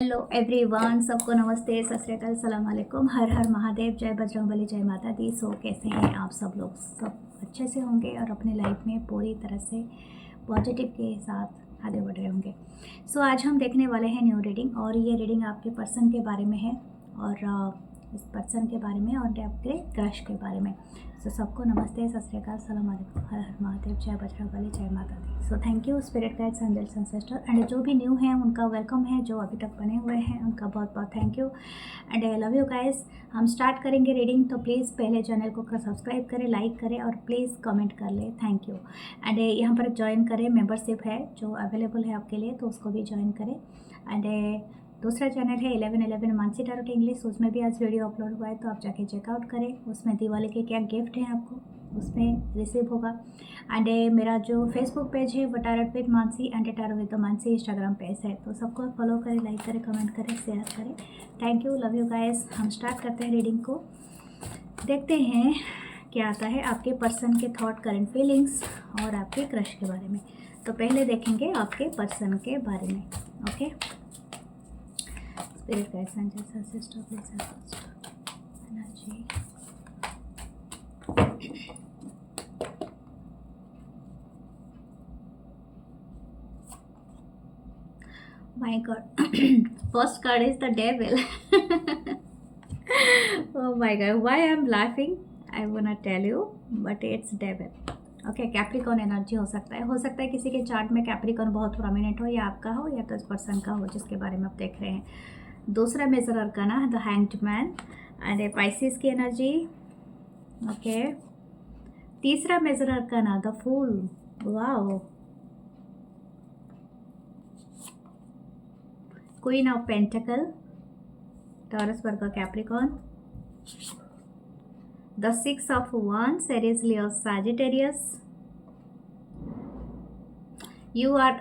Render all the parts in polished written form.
Hello everyone, सबको नमस्ते, सत श्री अकाल, सलाम अलैकुम, हर हर महादेव, जय बजरंगबली, जय माता दी। सो कैसे हैं आप सब लोग? सब अच्छे से होंगे और अपनी लाइफ में पूरी तरह से पॉजिटिव के साथ आगे बढ़ रहे होंगे। सो आज हम देखने वाले हैं न्यू रीडिंग, और ये रीडिंग आपके पर्सन के बारे में है और इस पर्सन के बारे में और आपके क्रश के बारे में। सो सबको नमस्ते, सत श्री अकाल, सलाम अलैकुम, हर हर महादेव, जय बजरंगबली, जय Mata Di. So thank you spirit guides, angels and sister, and जो भी न्यू हैं उनका वेलकम है, जो अभी तक बने हुए हैं उनका बहुत बहुत thank you and I love you guys. हम स्टार्ट करेंगे रीडिंग, तो प्लीज़ पहले चैनल को सब्सक्राइब करें, लाइक करें और प्लीज़ कमेंट कर लें, थैंक यू। एंड यहाँ पर ज्वाइन करें, मेंबरशिप है जो अवेलेबल है आपके लिए, तो उसको भी ज्वाइन करें। एंड दूसरा चैनल है 1111 मानसी टैरोट इंग्लिश, उसमें भी आज वीडियो अपलोड हुआ है, तो आप जाके चेकआउट करें। उसमें दिवाली के क्या गिफ्ट हैं आपको उसमें रिसीव होगा। एंड मेरा जो फेसबुक पेज है वो tarot with Mansi and tarot with Mansi Instagram page है, तो सबको फॉलो करें, लाइक करें, कमेंट करें, शेयर करें। Thank you, love you guys. हम स्टार्ट करते हैं रीडिंग को, देखते हैं क्या आता है आपके पर्सन के थॉट, करंट फीलिंग्स और आपके क्रश के बारे में। तो पहले देखेंगे आपके पर्सन के बारे में। Okay, Spirit guides and sister, please help us. Energy. My God, first card is the devil. Oh my God, why I'm laughing? I wanna tell you, but it's devil. Okay, Capricorn energy हो सकता है किसी के chart में Capricorn बहुत prominent हो, या आपका हो या तो इस पर्सन का हो जिसके बारे में आप देख रहे हैं। दूसरा major arcana the hanged man and a Pisces की एनर्जी। ओके, तीसरा major arcana the fool. Wow, queen of pentacle, Taurus Virgo Capricorn. The six of wands, Aries Leo Sagittarius. You are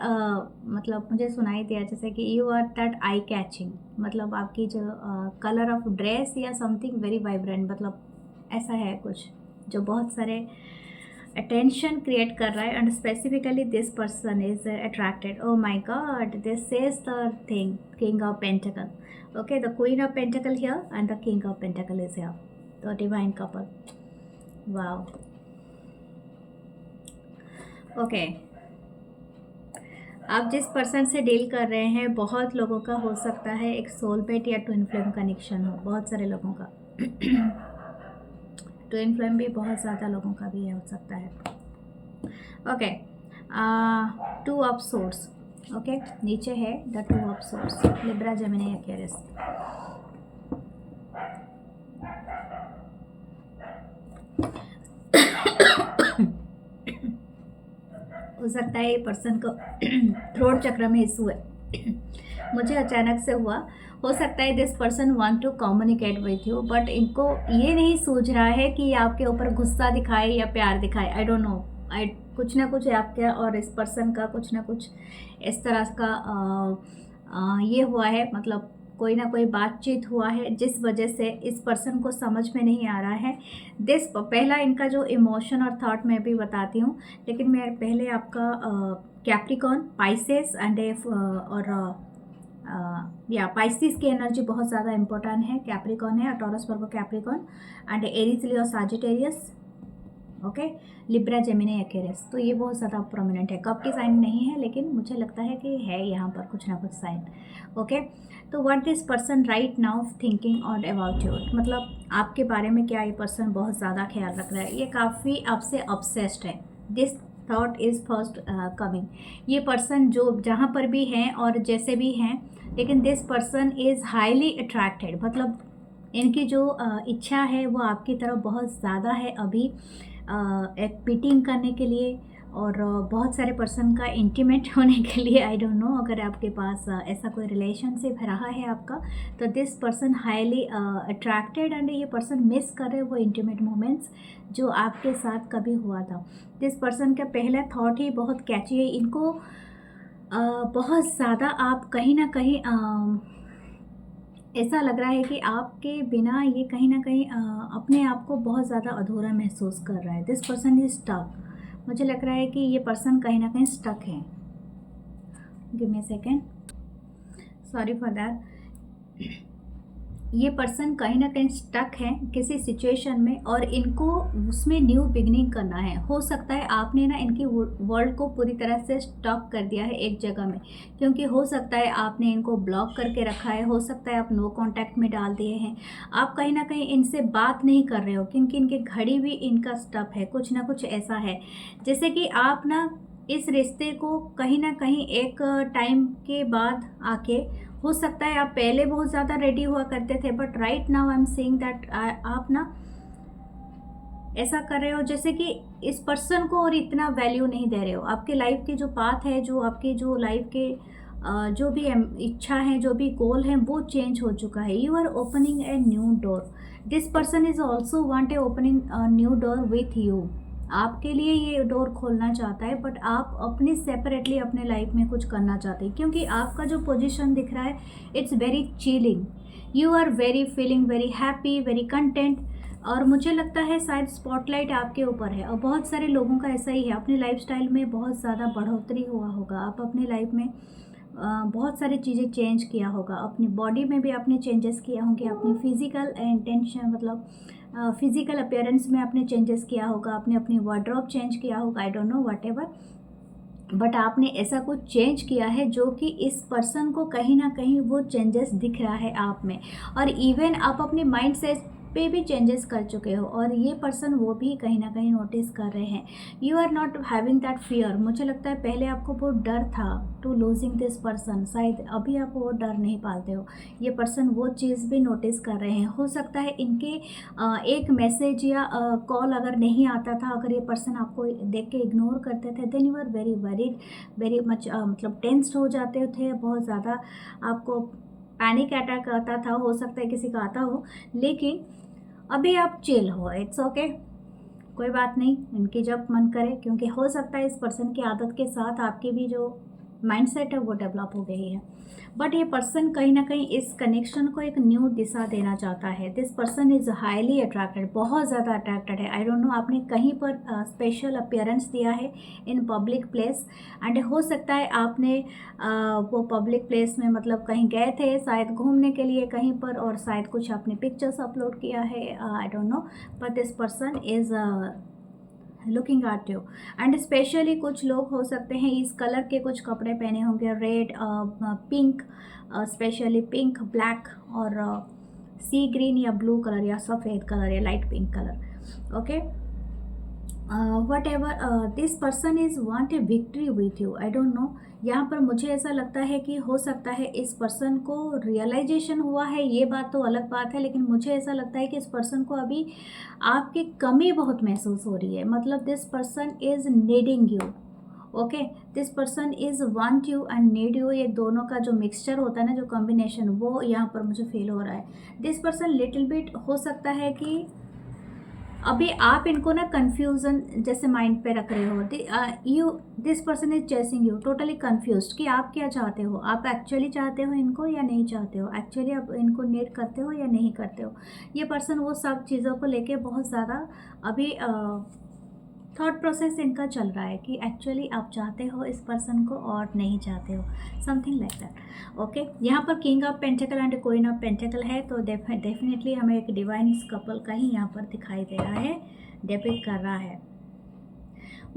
मतलब मुझे सुनाई दिया जैसे कि you are that I catching, मतलब आपकी जो कलर ऑफ ड्रेस या समथिंग वेरी वाइब्रेंट, मतलब ऐसा है कुछ जो बहुत सारे अटेंशन क्रिएट कर रहा है। And specifically this person is attracted. Oh my God, this says the thing, king of pentacle. Okay, the queen of pentacle here and the king of pentacle is here, the divine couple. Wow, okay, आप जिस person से deal कर रहे हैं बहुत लोगों का हो सकता है एक सोलमेट या ट्विन फ्लेम कनेक्शन हो, बहुत सारे लोगों का। ट्विन फ्लेम भी बहुत ज़्यादा लोगों का भी हो सकता है। Okay, two of source. Okay, नीचे है the two of source, Libra, Gemini, Aquarius. हो सकता है ये पर्सन को थ्रोट चक्र में इशू है। मुझे अचानक से हुआ, हो सकता है this person want to communicate with you, but इनको ये नहीं सूझ रहा है कि आपके ऊपर गुस्सा दिखाए या प्यार दिखाए। आई डोंट नो, कुछ ना कुछ आपके और इस पर्सन का कुछ ना कुछ इस तरह का ये हुआ है, मतलब कोई ना कोई बातचीत हुआ है जिस वजह से इस पर्सन को समझ में नहीं आ रहा है। पहला इनका जो इमोशन और थॉट मैं भी बताती हूँ, लेकिन मैं पहले आपका कैप्रिकॉर्न, पाइसेस एंड या पाइसिस की एनर्जी बहुत ज़्यादा इंपॉर्टेंट है। कैप्रिकॉर्न है, taurus Virgo Capricorn and Aries, Leo, Sagittarius. Okay, Libra, Gemini, Aquarius, तो ये बहुत ज़्यादा प्रोमिनेंट है। कब की साइन नहीं है, लेकिन मुझे लगता है कि है यहाँ पर कुछ ना कुछ साइन। ओके, तो what this person right now thinking और अबाउट यू, मतलब आपके बारे में क्या ये पर्सन बहुत ज़्यादा ख्याल रख रहा है, ये काफ़ी आपसे ऑब्सेस्ड है। This thought is first coming. ये पर्सन जो जहाँ पर भी हैं और जैसे भी हैं, लेकिन this person is highly attracted, मतलब इनकी जो इच्छा है वो आपकी तरफ बहुत ज़्यादा है अभी, एक मीटिंग करने के लिए और बहुत सारे पर्सन का इंटीमेट होने के लिए। आई डोंट नो, अगर आपके पास ऐसा कोई रिलेशनशिप रहा है आपका, तो this person highly attracted and ये पर्सन मिस कर रहे वो इंटीमेट मोमेंट्स जो आपके साथ कभी हुआ था। दिस पर्सन का पहला थॉट ही बहुत कैची है, इनको बहुत ज़्यादा आप कहीं ना कहीं ऐसा लग रहा है कि आपके बिना ये कहीं ना कहीं अपने आप को बहुत ज़्यादा अधूरा महसूस कर रहा है। दिस पर्सन इज स्टक, मुझे लग रहा है कि ये पर्सन कहीं ना कहीं स्टक है। Give me a second, sorry for that. ये पर्सन कहीं ना कहीं स्टक है किसी सिचुएशन में और इनको उसमें न्यू बिगनिंग करना है। हो सकता है आपने ना इनकी वर्ल्ड को पूरी तरह से स्टॉप कर दिया है एक जगह में, क्योंकि हो सकता है आपने इनको ब्लॉक करके रखा है, हो सकता है आप नो कांटेक्ट में डाल दिए हैं, आप कहीं ना कहीं इनसे बात नहीं कर रहे हो, क्योंकि इनकी घड़ी भी इनका स्टॉप है, कुछ ना कुछ ऐसा है। जैसे कि आप ना इस रिश्ते को कहीं ना कहीं एक टाइम के बाद आके, हो सकता है आप पहले बहुत ज़्यादा रेडी हुआ करते थे, but right now I am saying that आप ना ऐसा कर रहे हो जैसे कि इस पर्सन को और इतना वैल्यू नहीं दे रहे हो। आपके लाइफ के जो पाथ है, जो आपके जो लाइफ के जो भी इच्छा है, जो भी गोल है, वो चेंज हो चुका है। You are opening a new door. This person is also want a opening new door with you. आपके लिए ये डोर खोलना चाहता है, बट आप अपनी सेपरेटली अपने लाइफ में कुछ करना चाहते हैं, क्योंकि आपका जो पोजीशन दिख रहा है it's very chilling. You are very feeling very happy, very content. और मुझे लगता है शायद स्पॉटलाइट आपके ऊपर है, और बहुत सारे लोगों का ऐसा ही है। अपनी लाइफस्टाइल में बहुत ज़्यादा बढ़ोतरी हुआ होगा, आप अपनी लाइफ में बहुत सारी चीज़ें चेंज किया होगा, अपनी बॉडी में भी आपने चेंजेस किए होंगे, अपनी फिजिकल इंटेंशन मतलब फिजिकल अपीयरेंस में आपने चेंजेस किया होगा, आपने अपनी वार्डरोब चेंज किया होगा, आई don't know what ever, but आपने ऐसा कुछ चेंज किया है जो कि इस पर्सन को कहीं ना कहीं वो चेंजेस दिख रहा है आप में। और इवन आप अपने माइंड सेट पे भी चेंजेस कर चुके हो, और ये पर्सन वो भी कहीं ना कहीं नोटिस कर रहे हैं। You are not having that fear. मुझे लगता है पहले आपको बहुत डर था टू लूजिंग दिस पर्सन, शायद अभी आप वो डर नहीं पालते हो। ये पर्सन वो चीज़ भी नोटिस कर रहे हैं। हो सकता है इनके एक मैसेज या कॉल अगर नहीं आता था, अगर ये पर्सन आपको देख के इग्नोर करते थे, then you are very worried, very much मतलब टेंस्ड हो जाते थे, बहुत ज़्यादा आपको पैनिक अटैक आता था, हो सकता है किसी का आता हो, लेकिन अभी आप चिल हो, इट्स ओके, कोई बात नहीं, इनकी जब मन करे, क्योंकि हो सकता है इस पर्सन की आदत के साथ आपकी भी जो माइंडसेट है वो डेवलप हो गई है। बट ये पर्सन कहीं ना कहीं इस कनेक्शन को एक न्यू दिशा देना चाहता है। This person is highly attracted, बहुत ज़्यादा अट्रैक्टेड है। आई डोंट नो आपने कहीं पर स्पेशल अपीयरेंस दिया है इन पब्लिक प्लेस, एंड हो सकता है आपने वो पब्लिक प्लेस में मतलब कहीं गए थे शायद घूमने के लिए कहीं पर, और शायद कुछ आपने पिक्चर्स अपलोड किया है, आई don't no, but this person is looking at you. And specially कुछ लोग हो सकते हैं इस कलर के कुछ कपड़े पहने होंगे, red, pink, specially pink, black और सी ग्रीन या ब्लू कलर या सफ़ेद कलर या light pink colour, okay. What ever this person is want a victory with you, I don't no. यहाँ पर मुझे ऐसा लगता है कि हो सकता है इस पर्सन को रियलाइजेशन हुआ है, ये बात तो अलग बात है, लेकिन मुझे ऐसा लगता है कि इस पर्सन को अभी आपकी कमी बहुत महसूस हो रही है। मतलब this person is needing you, okay. This person is want you and need you, ये दोनों का जो मिक्सचर होता है ना, जो कॉम्बिनेशन, वो यहाँ पर मुझे फील हो रहा है। दिस पर्सन लिटिल बिट हो सकता है कि अभी आप इनको ना कंफ्यूजन जैसे माइंड पे रख रहे हो। You this person is chasing you, totally confused कि आप क्या चाहते हो, आप एक्चुअली चाहते हो इनको या नहीं चाहते हो, एक्चुअली आप इनको नीड करते हो या नहीं करते हो। ये पर्सन वो सब चीज़ों को लेके बहुत ज़्यादा अभी थॉट प्रोसेस इनका चल रहा है कि एक्चुअली आप चाहते हो इस पर्सन को और नहीं चाहते हो, समथिंग लाइक दैट, ओके। यहाँ पर king of pentacle and queen of pentacle है, तो डेफिनेटली हमें एक डिवाइन कपल का ही यहाँ पर दिखाई दे रहा है, डिपिक्ट कर रहा है।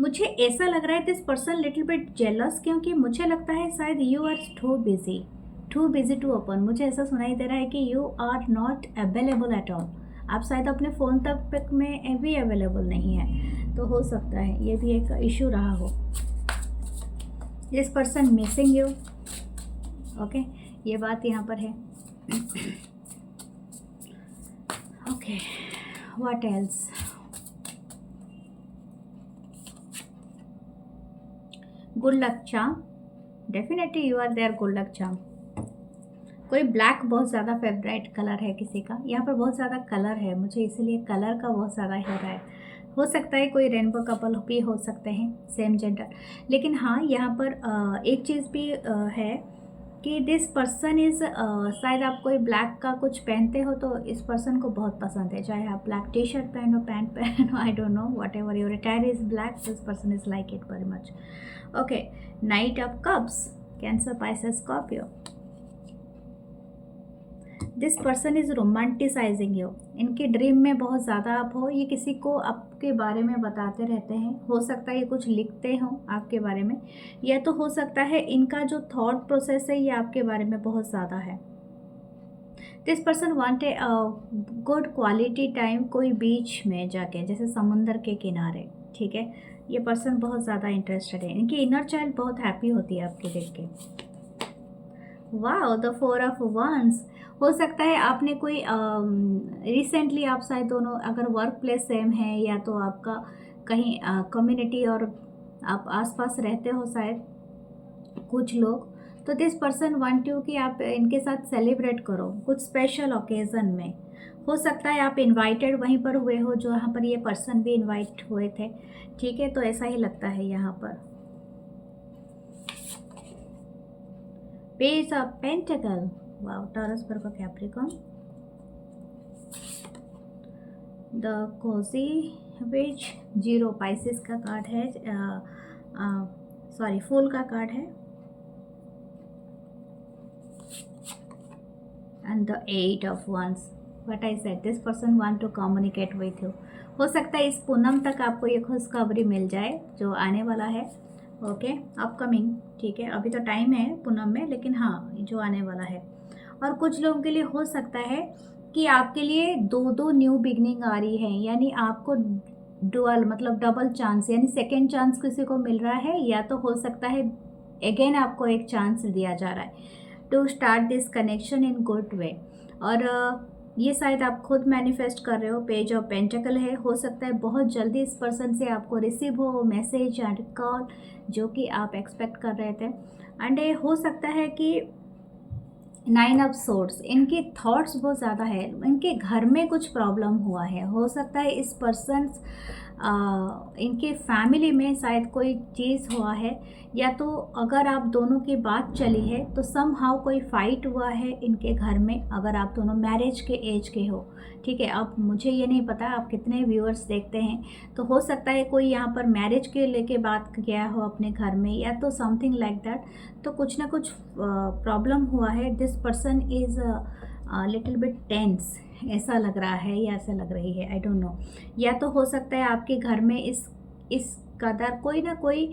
मुझे ऐसा लग रहा है this person little bit jealous, क्योंकि मुझे लगता है शायद you are too busy to open. मुझे ऐसा सुनाई दे रहा है कि you are not available at all, आप शायद अपने फ़ोन तक में भी अवेलेबल नहीं है, तो हो सकता है ये भी एक इशू रहा हो। This person missing you, okay, ये बात यहाँ पर है, okay. What else, good luck charm, definitely you are there, good luck charm. कोई ब्लैक बहुत ज़्यादा फेवरेट कलर है किसी का, यहाँ पर बहुत ज़्यादा कलर है, मुझे इसीलिए कलर का बहुत ज़्यादा हो रहा है। हो सकता है कोई रेनबो कपल भी हो सकते हैं, सेम जेंडर। लेकिन हाँ, यहाँ पर एक चीज़ भी है कि दिस पर्सन इज़ शायद आप कोई ब्लैक का कुछ पहनते हो तो इस पर्सन को बहुत पसंद है, चाहे आप ब्लैक टी शर्ट पहनो, पैंट पहनो, आई don't no, what ever your attire is black, this person is like it very much, okay. Night of cups, cancer, Pisces, Scorpio. This person is romanticising you. इनके dream में बहुत ज़्यादा आप हो, ये किसी को आपके बारे में बताते रहते हैं। हो सकता है ये कुछ लिखते हों आपके बारे में, या तो हो सकता है इनका जो थॉट प्रोसेस है ये आपके बारे में बहुत ज़्यादा है। This person want a good quality time, कोई बीच में जाके, जैसे समुंदर के किनारे, ठीक है। ये पर्सन बहुत ज़्यादा इंटरेस्टेड है, इनकी इनर चाइल्ड बहुत हैप्पी होती है आपके देख के। Wow, the 4 of wands. हो सकता है आपने कोई रिसेंटली आप शायद दोनों अगर वर्क प्लेस सेम है, या तो आपका कहीं कम्युनिटी और आप आसपास रहते हो शायद कुछ लोग, तो दिस पर्सन वांट यू कि आप इनके साथ सेलिब्रेट करो कुछ स्पेशल ओकेज़न में। हो सकता है आप इनवाइटेड वहीं पर हुए हो जहाँ पर ये पर्सन भी इनवाइट हुए थे, ठीक है। तो ऐसा ही लगता है यहाँ पर। Page of pentacle, wow, Taurus Virgo Capricorn. The cozy witch, 0 Pisces का कार्ड है, सॉरी फूल का कार्ड है। And the 8 of wands. What I said, this person want to communicate with you. हो सकता है इस पूनम तक आपको ये खुशखबरी मिल जाए जो आने वाला है, ओके, अपकमिंग, ठीक है। अभी तो टाइम है पूनम में, लेकिन हाँ जो आने वाला है। और कुछ लोगों के लिए हो सकता है कि आपके लिए 2 न्यू बिगनिंग आ रही है, यानी आपको डुअल मतलब डबल चांस, यानी सेकेंड चांस किसी को मिल रहा है, या तो हो सकता है अगेन आपको एक चांस दिया जा रहा है to start this connection in good way. और ये शायद आप खुद मैनिफेस्ट कर रहे हो। पेज ऑफ पेंटिकल है, हो सकता है बहुत जल्दी इस पर्सन से आपको रिसीव हो मैसेज एंड कॉल जो कि आप एक्सपेक्ट कर रहे थे। एंड हो सकता है कि 9 ऑफ सोर्ड्स, इनके थॉट्स बहुत ज़्यादा है, इनके घर में कुछ प्रॉब्लम हुआ है। हो सकता है इस पर्सन इनके फैमिली में शायद कोई चीज़ हुआ है, या तो अगर आप दोनों की बात चली है तो सम हाउ कोई फाइट हुआ है इनके घर में, अगर आप दोनों मैरिज के एज के हो, ठीक है। अब मुझे ये नहीं पता आप कितने व्यूअर्स देखते हैं, तो हो सकता है कोई यहाँ पर मैरिज के लेके बात किया हो अपने घर में, या तो समथिंग लाइक दैट। तो कुछ ना कुछ प्रॉब्लम हुआ है। This person is little bit tense, ऐसा लग रहा है या ऐसा लग रही है, आई डोंट नो। या तो हो सकता है आपके घर में इस कदर कोई ना कोई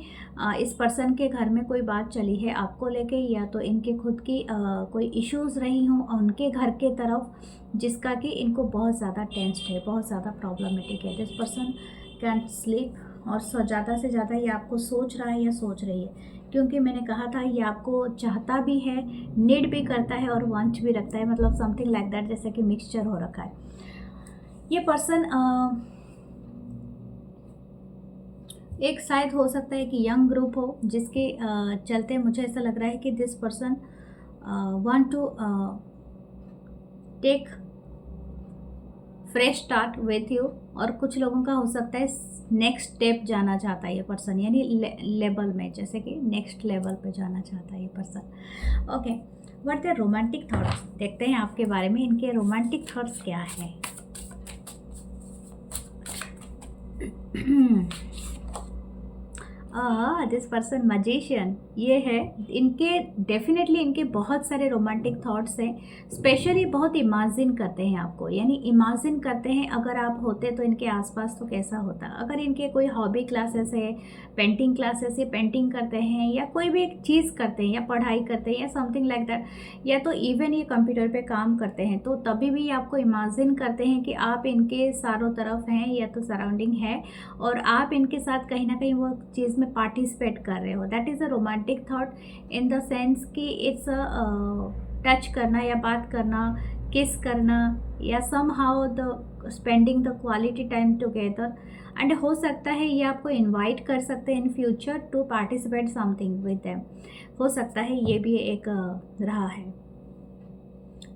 इस पर्सन के घर में कोई बात चली है आपको लेके, या तो इनके खुद की कोई इश्यूज़ रही हों उनके घर के तरफ, जिसका कि इनको बहुत ज़्यादा टेंस्ड है, बहुत ज़्यादा प्रॉब्लमेटिक है। दिस पर्सन कैंट स्लीप, और ज़्यादा से ज़्यादा ये आपको सोच रहा है या सोच रही है, क्योंकि मैंने कहा था ये आपको चाहता भी है, नीड भी करता है और वांट भी रखता है, मतलब समथिंग लाइक दैट, जैसे कि मिक्सचर हो रखा है। ये पर्सन एक शायद हो सकता है कि यंग ग्रुप हो, जिसके चलते मुझे ऐसा लग रहा है कि this person want to take fresh start with you. और कुछ लोगों का हो सकता है नेक्स्ट स्टेप जाना चाहता है ये पर्सन, यानी लेवल में, जैसे कि नेक्स्ट लेवल पे जाना चाहता है ये person. Okay, what the romantic thoughts, देखते हैं आपके बारे में इनके रोमांटिक थॉट्स क्या है। दिस पर्सन मैजिशियन, ये है इनके, डेफिनेटली इनके बहुत सारे रोमांटिक थॉट्स हैं। स्पेशली बहुत इमेजिन करते हैं आपको, यानी इमेजिन करते हैं अगर आप होते तो इनके आसपास तो कैसा होता। अगर इनके कोई हॉबी क्लासेस है, पेंटिंग क्लासेस है, पेंटिंग करते हैं, या कोई भी एक चीज़ करते हैं, या पढ़ाई करते हैं, या समथिंग लाइक दैट, या तो इवन ये कंप्यूटर पे काम करते हैं, तो तभी भी आपको इमेजिन करते हैं कि आप इनके चारों तरफ हैं या तो सराउंडिंग है, और आप इनके साथ कहीं ना कहीं वो चीज़ में पार्टिसिपेट कर रहे हो। That is a romantic thought in the sense कि इट्स टच करना या बात करना, किस करना, या somehow the spending the quality time together. And हो सकता है ये आपको इनवाइट कर सकते हैं in future to participate something with them. हो सकता है ये भी एक रहा है।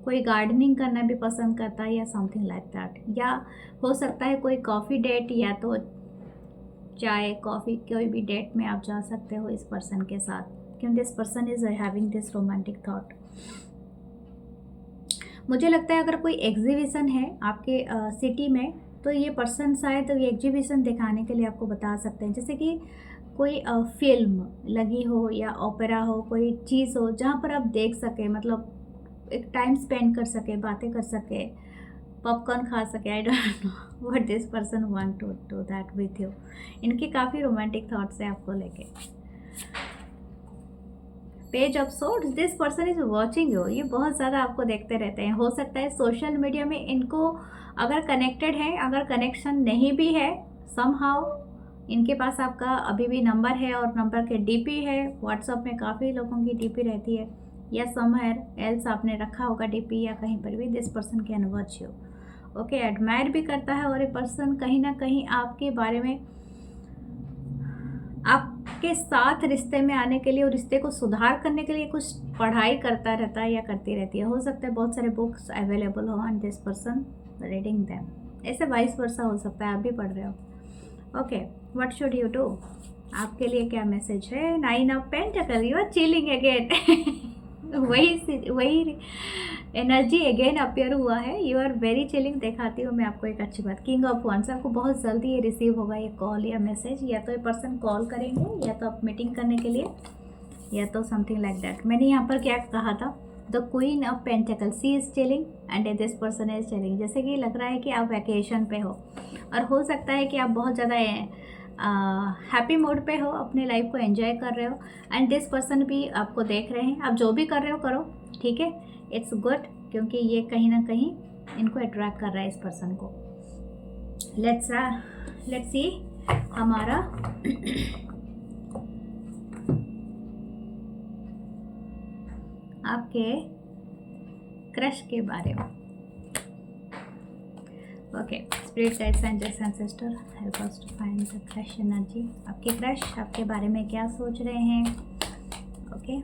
कोई गार्डनिंग करना भी पसंद करता है या समथिंग लाइक दैट, या हो सकता है कोई कॉफ़ी डेट, या तो चाय कॉफ़ी कोई भी डेट में आप जा सकते हो इस पर्सन के साथ, क्योंकि this person is having this romantic thought. मुझे लगता है अगर कोई एग्जीबिशन है आपके सिटी में, तो ये पर्सन शायद ये एग्जीबिशन दिखाने के लिए आपको बता सकते हैं, जैसे कि कोई फिल्म लगी हो या ओपेरा हो, कोई चीज़ हो जहाँ पर आप देख सकें, मतलब एक टाइम स्पेंड कर सके, बातें कर सके, पॉपकॉर्न खा सके। I don't know what this person want to do that with you. इनके काफ़ी रोमांटिक थॉट्स है आपको लेके। Page of swords, this person is watching you. ये बहुत ज़्यादा आपको देखते रहते हैं। हो सकता है सोशल मीडिया में इनको अगर कनेक्टेड है, अगर कनेक्शन नहीं भी है, समहाउ इनके पास आपका अभी भी नंबर है और नंबर के डीपी है। व्हाट्सएप में काफ़ी लोगों की डीपी रहती है, या समवेयर एल्स आपने रखा होगा डीपी या कहीं पर भी। This person can watch you. Okay, admire भी करता है, और ये पर्सन कहीं ना कहीं आपके बारे में, आपके साथ रिश्ते में आने के लिए और रिश्ते को सुधार करने के लिए कुछ पढ़ाई करता रहता है या करती रहती है। हो सकता है बहुत सारे बुक्स अवेलेबल हो and this person reading them. ऐसे 22 वर्षा हो सकता है आप भी पढ़ रहे हो। Okay, what should you do? आपके लिए क्या मैसेज है? 9 of pentacle, you are chilling again. वही एनर्जी अगेन अपियर हुआ है। You are very chilling. दिखाती हूँ मैं आपको एक अच्छी बात। किंग ऑफ वंस, आपको बहुत जल्दी ये रिसीव होगा ये कॉल या मैसेज। या तो ये पर्सन कॉल करेंगे, या तो आप मीटिंग करने के लिए, या तो समथिंग लाइक दैट। मैंने यहाँ पर क्या कहा था? The queen of pentacle, she is chilling and this person is chilling. जैसे कि लग रहा है कि आप वैकेशन पे हो, और हो सकता है कि आप बहुत ज़्यादा हैप्पी मूड पे हो, अपने लाइफ को एंजॉय कर रहे हो, एंड दिस पर्सन भी आपको देख रहे हैं। आप जो भी कर रहे हो करो, ठीक है, इट्स गुड, क्योंकि ये कहीं ना कहीं इनको अट्रैक्ट कर रहा है इस पर्सन को। लेट्स सी हमारा आपके क्रश के बारे में। Okay, spirit guides angels ancestor, help us to find the crush energy. आपके क्रश आपके बारे में क्या सोच रहे हैं? ओके,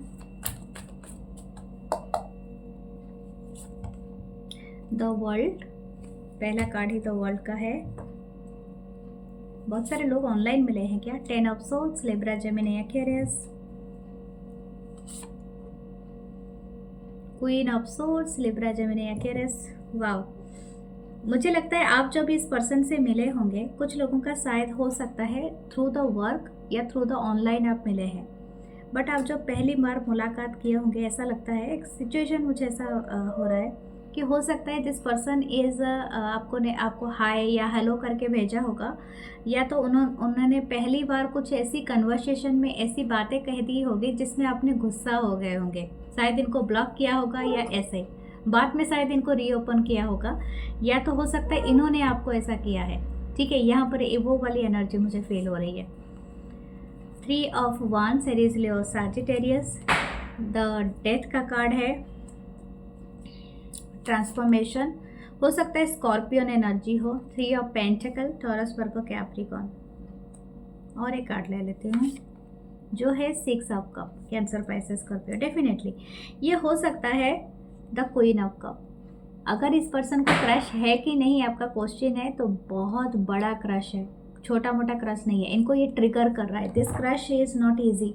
द वर्ल्ड, पहला कार्ड ही द वर्ल्ड का है। बहुत सारे लोग ऑनलाइन मिले हैं क्या? 10 of swords, Libra, Gemini, Aquarius, queen of swords, Libra, Gemini, Aquarius. Wow, मुझे लगता है आप जब इस पर्सन से मिले होंगे, कुछ लोगों का शायद हो सकता है थ्रू द वर्क या थ्रू द ऑनलाइन आप मिले हैं, बट आप जब पहली बार मुलाकात किए होंगे, ऐसा लगता है, एक सिचुएशन मुझे ऐसा हो रहा है कि हो सकता है दिस पर्सन इज़ आपको हाय या हेलो करके भेजा होगा, या तो उन्होंने पहली बार कुछ ऐसी कन्वर्सेशन में ऐसी बातें कह दी होगी जिसमें आपने गुस्सा हो गए होंगे। शायद इनको ब्लॉक किया होगा, या ऐसे बाद में शायद इनको रीओपन किया होगा, या तो हो सकता है इन्होंने आपको ऐसा किया है। ठीक है, यहाँ पर वो वाली एनर्जी मुझे फील हो रही है। 3 of wands, Aries, Leo, Sagittarius. The death का कार्ड है। ट्रांसफॉर्मेशन, हो सकता है स्कॉर्पियन एनर्जी हो। 3 of pentacle, Taurus, Virgo, Capricorn. और एक कार्ड ले लेती हूँ जो है 6 of cup, cancer, Pisces, Scorpio. Definitely ये हो सकता है द क्वीन ऑफ कप। अगर इस पर्सन को क्रश है कि नहीं आपका क्वेश्चन है, तो बहुत बड़ा क्रश है, छोटा मोटा क्रश नहीं है। इनको ये ट्रिगर कर रहा है। This crush is not easy.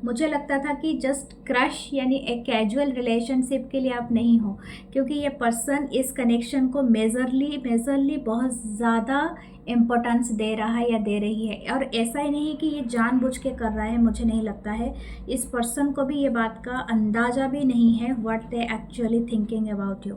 मुझे लगता था कि जस्ट क्रश यानी एक कैजुअल रिलेशनशिप के लिए आप नहीं हो, क्योंकि ये पर्सन इस कनेक्शन को मेजरली बहुत ज़्यादा इम्पोर्टेंस दे रहा है या दे रही है। और ऐसा ही नहीं कि ये जानबूझ के कर रहा है, मुझे नहीं लगता है। इस पर्सन को भी ये बात का अंदाज़ा भी नहीं है what they actually thinking about you.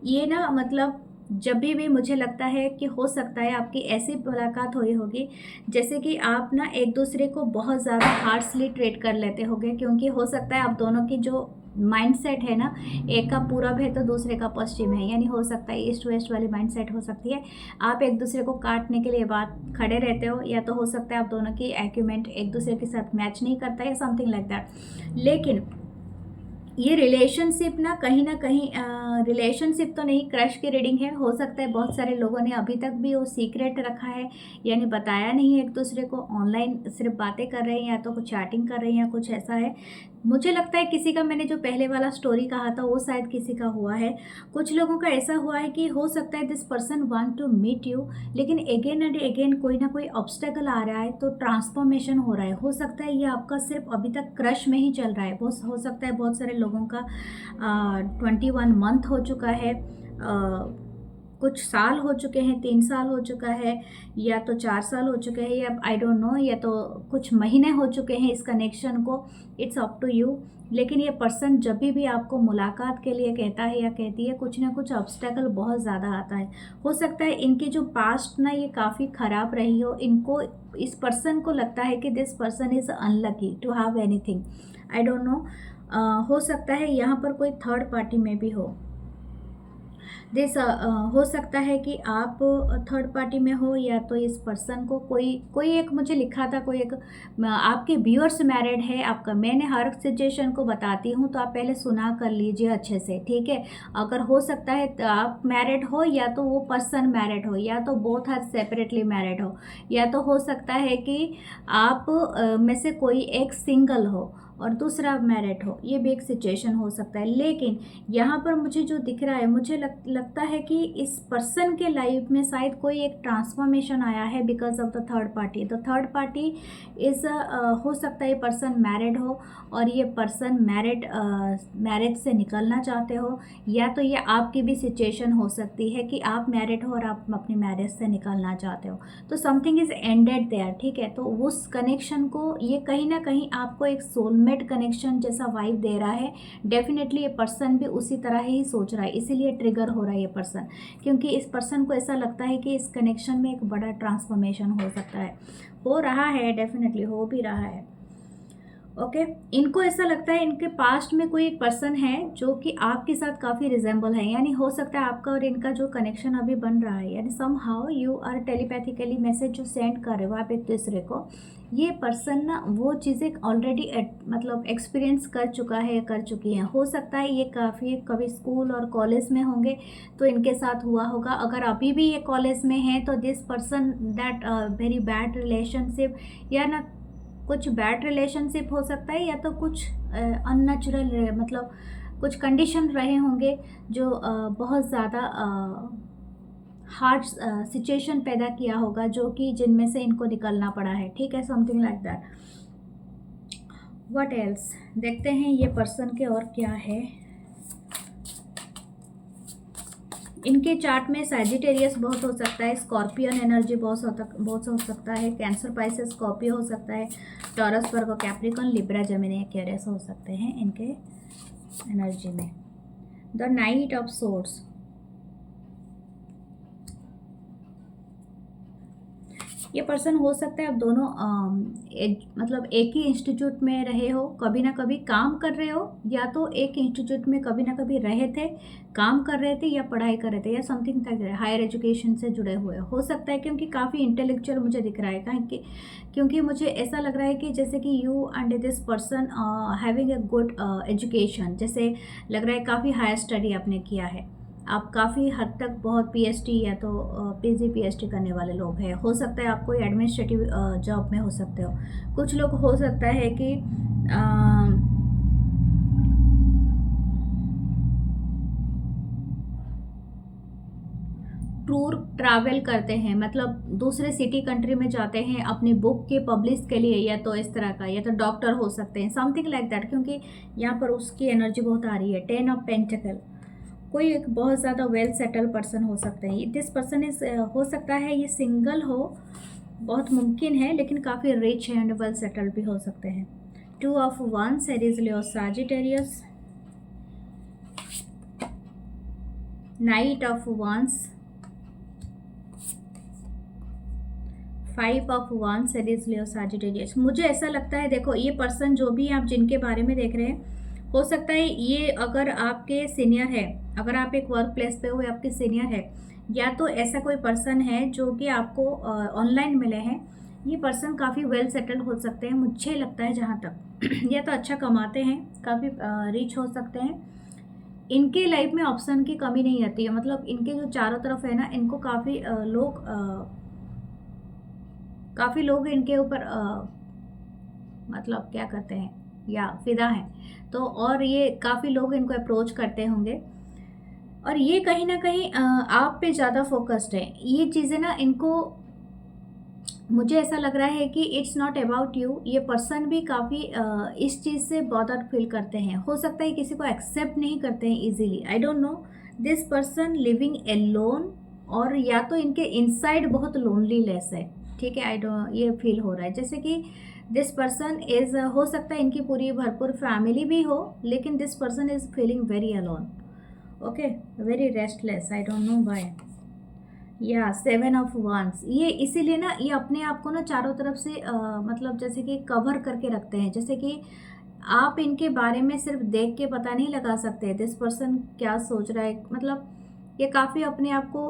ये ना मतलब जब भी मुझे लगता है कि हो सकता है आपकी ऐसी मुलाकात हुई होगी जैसे कि आप ना एक दूसरे को बहुत ज़्यादा हार्शली ट्रीट कर लेते होगे, क्योंकि हो सकता है आप दोनों की जो माइंडसेट है ना, एक का पूरब है तो दूसरे का पश्चिम है, यानी हो सकता है ईस्ट वेस्ट वाली माइंडसेट हो सकती है। आप एक दूसरे को काटने के लिए बात खड़े रहते हो, या तो हो सकता है आप दोनों की आर्ग्यूमेंट एक दूसरे के साथ मैच नहीं करता है, समथिंग लाइक दैट। लेकिन ये रिलेशनशिप ना कहीं रिलेशनशिप तो नहीं, क्रश की रीडिंग है। हो सकता है बहुत सारे लोगों ने अभी तक भी वो सीक्रेट रखा है, यानी बताया नहीं एक दूसरे को, ऑनलाइन सिर्फ बातें कर रहे हैं, या तो कुछ चैटिंग कर रहे हैं, या कुछ ऐसा है। मुझे लगता है किसी का, मैंने जो पहले वाला स्टोरी कहा था वो शायद किसी का हुआ है। कुछ लोगों का ऐसा हुआ है कि हो सकता है this person want to meet you, लेकिन अगेन एंड अगेन कोई ना कोई ऑब्स्टेकल आ रहा है, तो ट्रांसफॉर्मेशन हो रहा है। हो सकता है ये आपका सिर्फ अभी तक क्रश में ही चल रहा है। हो सकता है बहुत सारे लोगों का 21 मंथ हो चुका है, कुछ साल हो चुके हैं, 3 साल हो चुका है, या तो 4 साल हो चुके हैं, या आई डोंट नो, या तो कुछ महीने हो चुके हैं इस कनेक्शन को। It's up to you. लेकिन ये पर्सन जब भी आपको मुलाकात के लिए कहता है या कहती है, कुछ ना कुछ ऑब्स्टेकल बहुत ज़्यादा आता है। हो सकता है इनकी जो पास्ट ना ये काफ़ी ख़राब रही हो, इनको, इस पर्सन को लगता है कि this person is unlucky to have anything, I don't know. हो सकता है यहाँ पर कोई थर्ड पार्टी में भी हो दिस। हो सकता है कि आप थर्ड पार्टी में हो, या तो इस पर्सन को कोई कोई एक, मुझे लिखा था कोई एक आपके व्यूअर्स मैरिड है आपका। मैंने हर सिचुएशन को बताती हूँ, तो आप पहले सुना कर लीजिए अच्छे से, ठीक है। अगर हो सकता है तो आप मैरिड हो, या तो वो पर्सन मैरिड हो, या तो बोथ आर सेपरेटली मैरिड हो, या तो हो सकता है कि आप में से कोई एक सिंगल हो और दूसरा मैरिड हो। ये भी एक सिचुएशन हो सकता है। लेकिन यहाँ पर मुझे जो दिख रहा है, मुझे लगता है कि इस पर्सन के लाइफ में शायद कोई एक ट्रांसफॉर्मेशन आया है because of the third party. The third party is, हो सकता है ये पर्सन मैरिड हो, और ये पर्सन मैरिज से निकलना चाहते हो, या तो ये आपकी भी सिचुएशन हो सकती है कि आप मैरिड हो और आप अपनी मैरिज से निकलना चाहते हो। तो समथिंग इज़ एंडेड देयर, ठीक है। तो उस कनेक्शन को ये कहीं ना कहीं आपको एक सोलमेट कनेक्शन जैसा वाइब दे रहा है। डेफिनेटली ये पर्सन भी उसी तरह ही सोच रहा है, इसीलिए ट्रिगर हो रहा है ये पर्सन, क्योंकि इस पर्सन को ऐसा लगता है कि इस कनेक्शन में एक बड़ा ट्रांसफॉर्मेशन हो सकता है, हो रहा है, डेफिनेटली हो भी रहा है। ओके, इनको ऐसा लगता है इनके पास्ट में कोई एक पर्सन है जो कि आपके साथ काफ़ी रिजेंबल है, यानी हो सकता है आपका और इनका जो कनेक्शन अभी बन रहा है, यानी somehow you are telepathically message जो सेंड कर रहे हो आप एक दूसरे को, ये पर्सन ना वो चीज़ें ऑलरेडी मतलब एक्सपीरियंस कर चुका है, कर चुकी हैं। हो सकता है ये काफ़ी कभी स्कूल और कॉलेज में होंगे तो इनके साथ हुआ होगा। अगर अभी भी ये कॉलेज में है तो this person that very bad relationship, या ना कुछ बैड रिलेशनशिप हो सकता है, या तो कुछ अननेचुरल, मतलब कुछ कंडीशन रहे होंगे जो बहुत ज़्यादा हार्ड सिचुएशन पैदा किया होगा, जो कि जिनमें से इनको निकलना पड़ा है, ठीक है, something like that. What else, देखते हैं ये पर्सन के और क्या है। इनके चार्ट में सैजिटेरियस बहुत हो सकता है, स्कॉर्पियन एनर्जी बहुत हो सकता है, कैंसर, पाइसेस, स्कॉर्पियो हो सकता है, taurus, Virgo, Capricorn, Libra, Gemini, Aquarius हो सकते हैं इनके एनर्जी में। द नाइट ऑफ सोर्ड्स, ये पर्सन हो सकता है आप दोनों मतलब एक ही इंस्टीट्यूट में रहे हो, कभी ना कभी काम कर रहे हो, या तो एक इंस्टीट्यूट में कभी ना कभी रहे थे, काम कर रहे थे, या पढ़ाई कर रहे थे, या समथिंग तक हायर एजुकेशन से जुड़े हुए हो सकता है, क्योंकि काफ़ी इंटेलेक्चुअल मुझे दिख रहा है। कहीं क्योंकि मुझे ऐसा लग रहा है कि जैसे कि you and this person having a good education, जैसे लग रहा है काफ़ी हायर स्टडी आपने किया है, आप काफ़ी हद तक बहुत पीएचडी या तो पीजी पीएचडी करने वाले लोग हैं। हो सकता है आप कोई एडमिनिस्ट्रेटिव जॉब में हो सकते हो। कुछ लोग हो सकता है कि टूर ट्रैवल करते हैं, मतलब दूसरे सिटी कंट्री में जाते हैं अपनी बुक के पब्लिश के लिए, या तो इस तरह का, या तो डॉक्टर हो सकते हैं, समथिंग लाइक दैट, क्योंकि यहाँ पर उसकी एनर्जी बहुत आ रही है। 10 ऑफ पेंटिकल, कोई एक बहुत ज़्यादा वेल सेटल पर्सन हो सकते हैं। दिस पर्सन इज, हो सकता है ये सिंगल हो, बहुत मुमकिन है, लेकिन काफ़ी रिच एंड वेल सेटल्ड भी हो सकते हैं। 2 of wands, Aries, Leo, Sagittarius, night of wands, 5 of wands, Aries, Leo, Sagittarius. मुझे ऐसा लगता है, देखो ये पर्सन जो भी आप जिनके बारे में देख रहे हैं, हो सकता है ये अगर आपके सीनियर है, अगर आप एक वर्क प्लेस पे हो या आपके सीनियर है, या तो ऐसा कोई पर्सन है जो कि आपको ऑनलाइन मिले हैं। ये पर्सन काफ़ी वेल सेटल्ड हो सकते हैं मुझे लगता है जहाँ तक या तो अच्छा कमाते हैं, काफ़ी रिच हो सकते हैं। इनके लाइफ में ऑप्शन की कमी नहीं आती है, मतलब इनके जो चारों तरफ है ना, इनको काफ़ी लोग इनके ऊपर मतलब क्या करते हैं या फिदा हैं, तो और ये काफ़ी लोग इनको अप्रोच करते होंगे, और ये कहीं ना कहीं आप पे ज़्यादा फोकस्ड है। ये चीज़ें ना इनको, मुझे ऐसा लग रहा है कि इट्स नॉट अबाउट यू। ये पर्सन भी काफ़ी इस चीज़ से बॉदर फील करते हैं, हो सकता है किसी को एक्सेप्ट नहीं करते हैं easily, I don't know. This person living alone, और या तो इनके इनसाइड बहुत लोनलीनेस है, ठीक है, आई डोंट, ये फील हो रहा है जैसे कि दिस पर्सन इज, हो सकता है इनकी पूरी भरपूर फैमिली भी हो, लेकिन this person is feeling very alone, okay, very restless, I don't know why. या 7 ऑफ वंस, ये इसीलिए ना ये अपने आप को ना चारों तरफ से मतलब जैसे कि कवर करके रखते हैं, जैसे कि आप इनके बारे में सिर्फ देख के पता नहीं लगा सकते दिस पर्सन क्या सोच रहा है। मतलब ये काफ़ी अपने आप को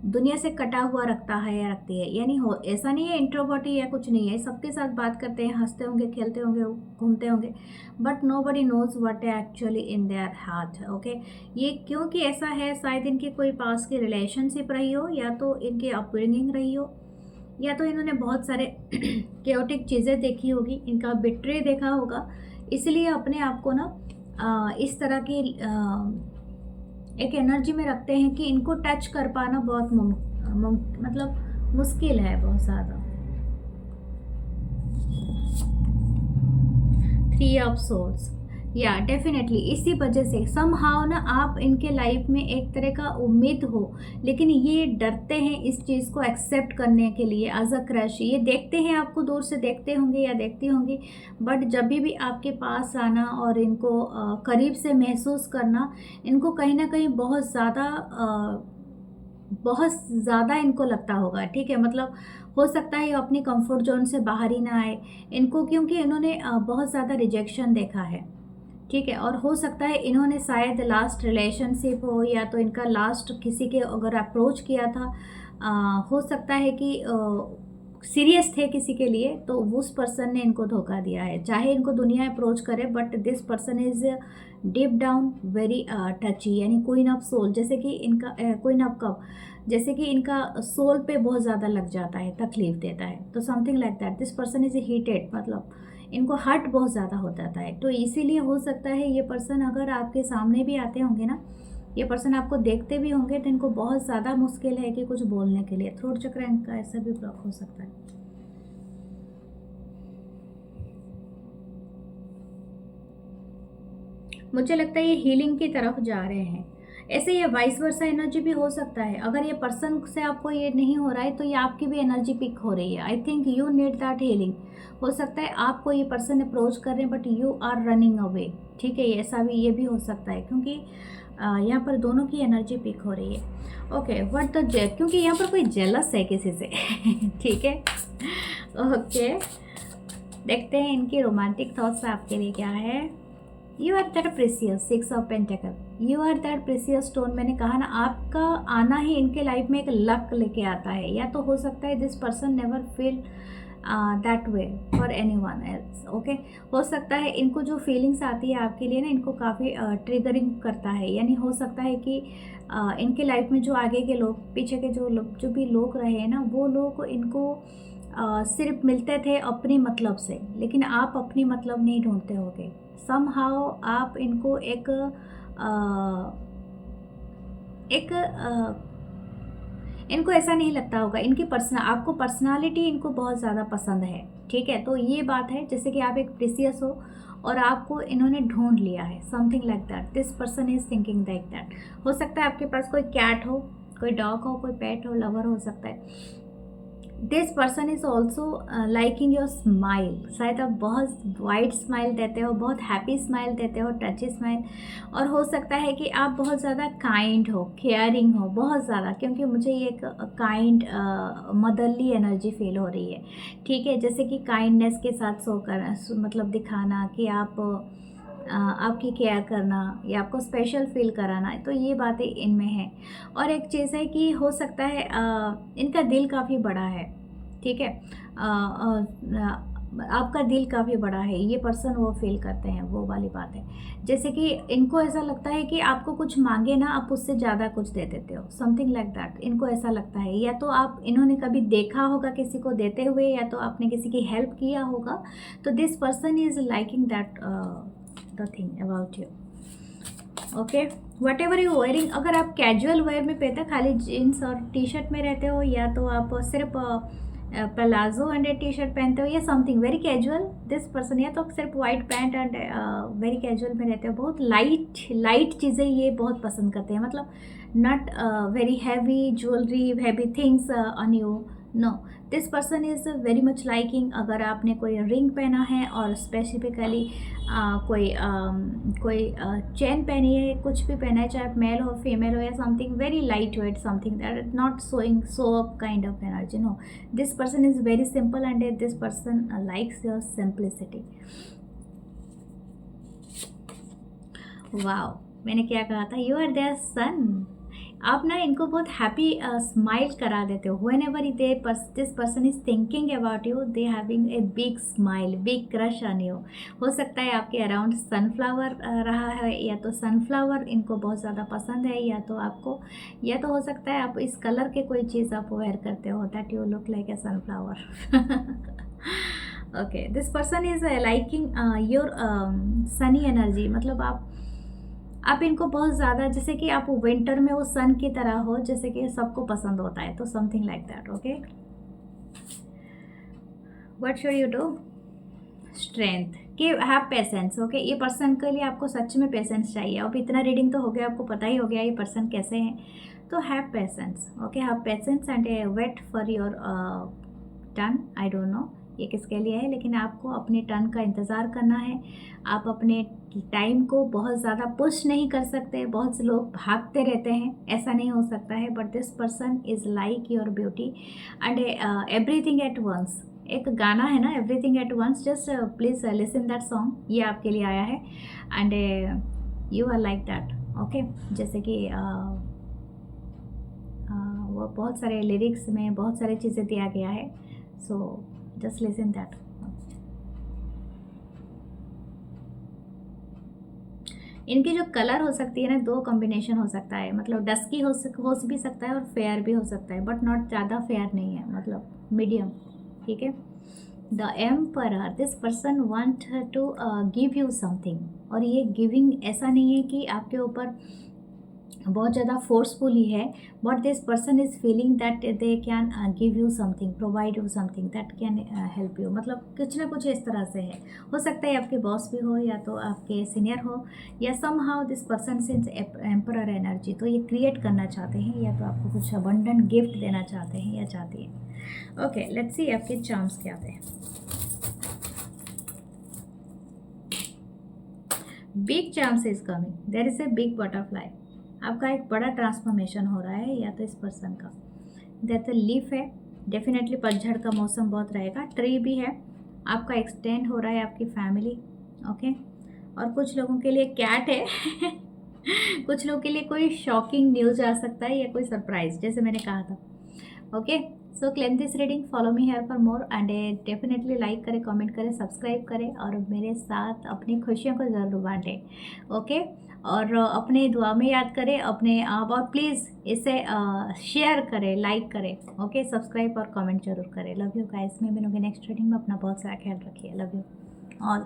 दुनिया से कटा हुआ रखता है या रखती है, यानी हो ऐसा नहीं है इंट्रोवर्ट या कुछ नहीं है, सबके साथ बात करते हैं, हंसते होंगे, खेलते होंगे, घूमते होंगे, but nobody knows what actually in their heart, okay. ये क्योंकि ऐसा है, शायद इनकी कोई पास की रिलेशनशिप रही हो, या तो इनकी अपब्रिंगिंग रही हो, या तो इन्होंने बहुत सारे केओटिक चीज़ें देखी होगी, इनका बिट्रे देखा होगा, इसलिए अपने आप को ना इस तरह की एक एनर्जी में रखते हैं कि इनको टच कर पाना बहुत मतलब मुश्किल है बहुत ज़्यादा। 3 ऑफ सोर्ड्स, या डेफिनेटली इसी वजह से समहाउ ना आप इनके लाइफ में एक तरह का उम्मीद हो, लेकिन ये डरते हैं इस चीज़ को एक्सेप्ट करने के लिए एज अ क्रश। ये देखते हैं, आपको दूर से देखते होंगे या देखती होंगी, बट जब भी आपके पास आना और इनको करीब से महसूस करना, इनको कहीं ना कहीं बहुत ज़्यादा इनको लगता होगा, ठीक है। मतलब हो सकता है ये अपनी कंफर्ट जोन से बाहर ही ना आए इनको, क्योंकि इन्होंने बहुत ज़्यादा रिजेक्शन देखा है, ठीक है। और हो सकता है इन्होंने शायद लास्ट रिलेशनशिप हो, या तो इनका लास्ट किसी के अगर अप्रोच किया था, हो सकता है कि सीरियस थे किसी के लिए, तो उस पर्सन ने इनको धोखा दिया है। चाहे इनको दुनिया अप्रोच करे, but this person is deep down very टची, यानी क्वीन ऑफ सोल, जैसे कि इनका क्वीन ऑफ कप, जैसे कि इनका सोल पे बहुत ज़्यादा लग जाता है, तकलीफ देता है, तो something like that. This person is heated, मतलब इनको हर्ट बहुत ज़्यादा हो जाता है। तो इसीलिए हो सकता है ये पर्सन अगर आपके सामने भी आते होंगे ना, ये पर्सन आपको देखते भी होंगे, तो इनको बहुत ज़्यादा मुश्किल है कि कुछ बोलने के लिए। थ्रोट चक्र इनका ऐसा भी ब्लॉक हो सकता है। मुझे लगता है ये हीलिंग की तरफ जा रहे हैं। ऐसे ये वाइस वर्सा एनर्जी भी हो सकता है, अगर ये पर्सन से आपको ये नहीं हो रहा है तो ये आपकी भी एनर्जी पिक हो रही है। I think you need that healing. हो सकता है आपको ये पर्सन अप्रोच कर रहे हैं, but you are running away, ठीक है। ऐसा भी ये भी हो सकता है, क्योंकि यहाँ पर दोनों की एनर्जी पिक हो रही है। ओके, व्हाट द जेल, क्योंकि यहाँ पर कोई जेलस है किसी से ठीक है। ओके, देखते हैं इनकी रोमांटिक थॉट्स आपके लिए क्या है। You are that precious, 6 of pentacle, you are that precious stone. मैंने कहा ना, आपका आना ही इनके लाइफ में एक लक लेके आता है, या तो हो सकता है this person never feel that way for any one else, okay. हो सकता है इनको जो फीलिंग्स आती है आपके लिए ना, इनको काफ़ी ट्रिगरिंग करता है, यानी हो सकता है कि इनके लाइफ में जो आगे के लोग, पीछे के जो भी लोग रहे हैं ना, वो लोग इनको सिर्फ मिलते थे अपनी मतलब से, लेकिन आप अपनी मतलब नहीं ढूंढते होगे। समहाउ आप इनको इनको ऐसा नहीं लगता होगा, इनकी आपको पर्सनालिटी इनको बहुत ज़्यादा पसंद है, ठीक है। तो ये बात है, जैसे कि आप एक प्रीसियस हो और आपको इन्होंने ढूंढ लिया है, something like that. This person is thinking like that. हो सकता है आपके पास कोई कैट हो, कोई डॉग हो, कोई पेट हो, लवर हो सकता है। This person is also liking your smile. शायद आप बहुत वाइट स्माइल देते हो, बहुत हैप्पी स्माइल देते हो, टची स्माइल। और हो सकता है कि आप बहुत ज़्यादा काइंड हो, केयरिंग हो, बहुत ज़्यादा, क्योंकि मुझे ये एक काइंड मदरली एनर्जी फील हो रही है, ठीक है। जैसे कि काइंडनेस के साथ शो करना, मतलब दिखाना कि आपकी केयर करना या आपको स्पेशल फील कराना, तो ये बातें इनमें हैं। और एक चीज़ है कि हो सकता है इनका दिल काफ़ी बड़ा है, ठीक है। आपका दिल काफ़ी बड़ा है, ये पर्सन वो फील करते हैं, वो वाली बात है। जैसे कि इनको ऐसा लगता है कि आपको कुछ मांगे ना, आप उससे ज़्यादा कुछ दे देते हो, समथिंग लाइक दैट। इनको ऐसा लगता है, या तो इन्होंने कभी देखा होगा किसी को देते हुए, या तो आपने किसी की हेल्प किया होगा। तो this person is liking that the thing about you, okay. What ever you wearing, अगर आप कैजुअल वेयर में पहनते हैं, खाली जीन्स और टी शर्ट में रहते हो, या तो आप सिर्फ प्लाजो एंड टी शर्ट पहनते हो, या something very casual, this person, या तो सिर्फ white pant and very casual में रहते हो, बहुत लाइट चीज़ें ये बहुत पसंद करते हैं। मतलब not very heavy jewellery, heavy things on you, no, this person is very much liking. अगर आपने कोई रिंग पहना है और स्पेसिफिकली कोई चेन पहनी है, कुछ भी पहना है, चाहे आप मेल हो फीमेल हो या something very light weight, something that not showing so up kind of energy. No, this person is very simple and this person likes your simplicity. Wow, मैंने क्या कहा था, यू आर देयर सन। आप ना इनको बहुत हैप्पी स्माइल करा देते हो। When ever this person is thinking about you, they having a big smile, big crush on you. हो सकता है आपके अराउंड सनफ्लावर रहा है, या तो सनफ्लावर इनको बहुत ज़्यादा पसंद है, या तो आपको, या तो हो सकता है आप इस कलर के कोई चीज़ आप वेयर करते हो, that you look like a sunflower. Okay, this person is liking your Sunny energy. मतलब आप इनको बहुत ज़्यादा, जैसे कि आप विंटर में वो सन की तरह हो, जैसे कि सबको पसंद होता है, तो something like that. Okay, what should you do? Strength कि हैव पेशेंस। ओके, ये पर्सन के लिए आपको सच में पेशेंस चाहिए। अब इतना रीडिंग तो हो गया, आपको पता ही हो गया ये पर्सन कैसे हैं, तो have patience. Okay, have patience and wait for your turn. I don't know ये किसके लिए है, लेकिन आपको अपने टर्न का इंतज़ार करना है। आप अपने टाइम को बहुत ज़्यादा पुश नहीं कर सकते। बहुत से लोग भागते रहते हैं, ऐसा नहीं हो सकता है। But this person is like your beauty and everything at once. एक गाना है ना, everything at once, just please listen that song, ये आपके लिए आया है and you are like that. Okay, जैसे कि वो बहुत सारे लिरिक्स में बहुत सारी चीज़ें दिया गया है, सो जस्ट लिसन दैट। इनकी जो कलर हो सकती है ना, दो कॉम्बिनेशन हो सकता है, मतलब डस्की हो भी सकता है और फेयर भी हो सकता है, बट नॉट ज़्यादा फेयर नहीं है, मतलब मीडियम। ठीक है, the emperor, this person want to give you something. और ये गिविंग ऐसा नहीं है कि आपके ऊपर बहुत ज़्यादा फोर्सफुली है, but this person is feeling that they can give you something, provide you something that can help you. मतलब कुछ ना कुछ इस तरह से है। हो सकता है आपके बॉस भी हो, या तो आपके सीनियर हो, या somehow this person since emperor energy, तो ये क्रिएट करना चाहते हैं, या तो आपको कुछ अबंडेंट गिफ्ट देना चाहते हैं या चाहती हैं। ओके, लेट्स सी आपके चार्म्स क्या थे। Big chance is coming, there is a big butterfly. आपका एक बड़ा ट्रांसफॉर्मेशन हो रहा है, या तो इस पर्सन का। दैट लीफ है, डेफिनेटली पतझड़ का मौसम बहुत रहेगा। ट्री भी है, आपका एक्सटेंड हो रहा है आपकी फैमिली। ओके, और कुछ लोगों के लिए कैट है। कुछ लोगों के लिए कोई शॉकिंग न्यूज़ आ सकता है, या कोई सरप्राइज, जैसे मैंने कहा था। Okay, so claim this reading, follow me here for more and definitely like करें, कमेंट करें, सब्सक्राइब करें, और मेरे साथ अपनी खुशियों को ज़रूर बांटें। ओके, और अपने दुआ में याद करें अपने आप, और प्लीज़ इसे शेयर करें, लाइक करें। ओके, सब्सक्राइब और कमेंट जरूर करें। लव यू गाइस, मैं मिलूंगी नेक्स्ट रीडिंग में। अपना बहुत सारा ख्याल रखिए। Love you all.